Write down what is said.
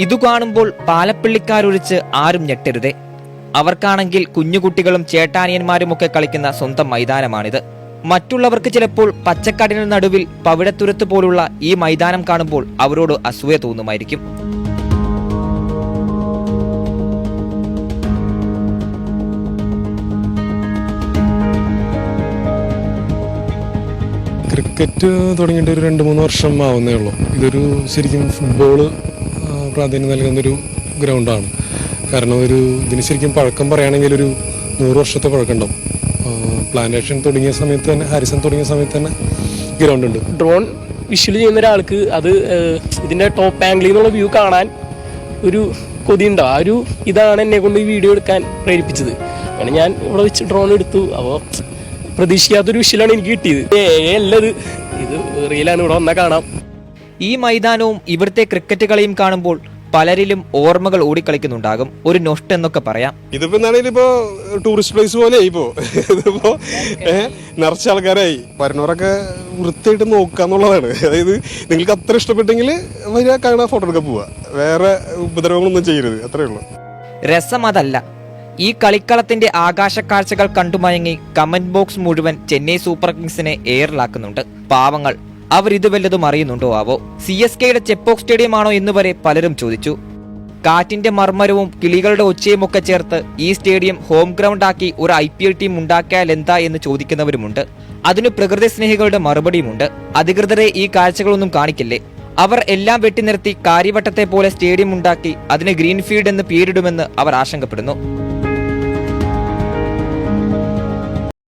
ഇതു കാണുമ്പോൾ പാലപ്പിള്ളിക്കാരൊഴിച്ച് ആരും ഞെട്ടരുതേ. അവർക്കാണെങ്കിൽ കുഞ്ഞുകുട്ടികളും ചേട്ടാനിയന്മാരുമൊക്കെ കളിക്കുന്ന സ്വന്തം മൈതാനമാണിത്. മറ്റുള്ളവർക്ക് ചിലപ്പോൾ പച്ചക്കാടിന് നടുവിൽ പവിഴത്തുരത്ത് പോലുള്ള ഈ മൈതാനം കാണുമ്പോൾ അവരോട് അസൂയ തോന്നുമായിരിക്കും. ക്രിക്കറ്റ് തുടങ്ങിയിട്ട് ഒരു 2-3 വർഷം ആവുന്നേ ഉള്ളൂ. ഇതൊരു ശരിക്കും ഫുട്ബോള് പ്രാധാന്യം നൽകുന്നൊരു ഗ്രൗണ്ടാണ്. കാരണം ഇതിന് ശരിക്കും പഴക്കം പറയുകയാണെങ്കിൽ ഒരു 100 വർഷത്തെ പഴക്കമുണ്ടാവും. പ്ലാന്റേഷൻ തുടങ്ങിയ സമയത്ത് തന്നെ, ഹാരിസൺ തുടങ്ങിയ സമയത്ത് തന്നെ ഗ്രൗണ്ട് ഉണ്ട്. ഡ്രോൺ വിഷ്വൽ ചെയ്യുന്ന ഒരാൾക്ക് അത് ഇതിൻ്റെ ടോപ്പ് ആംഗിളിൽ നിന്നുള്ള വ്യൂ കാണാൻ ഒരു കൊതിയുണ്ടോ? ആ ഒരു ഇതാണ് എന്നെ കൊണ്ട് ഈ വീഡിയോ എടുക്കാൻ പ്രേരിപ്പിച്ചത്. അങ്ങനെ ഞാൻ ഇവിടെ വെച്ച് ഡ്രോൺ എടുത്തു. അപ്പോൾ പ്രതീക്ഷിക്കാത്തൊരു വിഷ്വലാണ് എനിക്ക് കിട്ടിയത്. അല്ലത് ഇത് റിയലാണ്, ഇവിടെ വന്നാൽ കാണാം. ഈ മൈതാനവും ഇവിടുത്തെ ക്രിക്കറ്റ് കളിയും കാണുമ്പോൾ പലരിലും ഓർമ്മകൾ ഓടിക്കളിക്കുന്നുണ്ടാകും. ഒരു നൊസ്റ്റ് എന്നൊക്കെ പറയാം. ഇതിപ്പോ എന്താണെങ്കിലും ഇപ്പോ ടൂറിസ്റ്റ് പ്ലേസ് പോലെ ഇപ്പോ ഇതിപ്പോ നിറച്ച ആൾക്കാരായി വരുന്നവരൊക്കെ വൃത്തിയായിട്ട് നോക്കുക എന്നുള്ളതാണ്. അതായത് നിങ്ങൾക്ക് അത്ര ഇഷ്ടപ്പെട്ടെങ്കിൽ വരിക, കാണാൻ, ഫോട്ടോ എടുക്കാൻ പോവുക, വേറെ ഉപദ്രവങ്ങളൊന്നും ചെയ്യരുത്, അത്രേ ഉള്ളൂ. രസം അതല്ല, ഈ കളിക്കളത്തിന്റെ ആകാശക്കാഴ്ചകൾ കണ്ടുമയങ്ങി കമന്റ് ബോക്സ് മുഴുവൻ ചെന്നൈ സൂപ്പർ കിങ്സിനെ എയറിലാക്കുന്നുണ്ട്. പാവങ്ങൾ, അവർ ഇത് വല്ലതും അറിയുന്നുണ്ടോ ആവോ? CSKയുടെ ചെപ്പോക്ക് സ്റ്റേഡിയം ആണോ എന്ന് വരെ പലരും ചോദിച്ചു. കാറ്റിന്റെ മർമ്മരവും കിളികളുടെ ഒച്ചയും ഒക്കെ ചേർത്ത് ഈ സ്റ്റേഡിയം ഹോം ഗ്രൗണ്ട് ആക്കി ഒരു IPL ടീം ഉണ്ടാക്കിയാൽ എന്താ എന്ന് ചോദിക്കുന്നവരുമുണ്ട്. അതിന് പ്രകൃതി സ്നേഹികളുടെ മറുപടിയുമുണ്ട്. അധികൃതരെ ഈ കാഴ്ചകളൊന്നും കാണിക്കില്ലേ? അവർ എല്ലാം വെട്ടിനിർത്തി കാര്യവട്ടത്തെ പോലെ സ്റ്റേഡിയം ഉണ്ടാക്കി അതിന് ഗ്രീൻഫീൽഡ് എന്ന് പേരിടുമെന്ന് അവർ ആശങ്കപ്പെടുന്നു.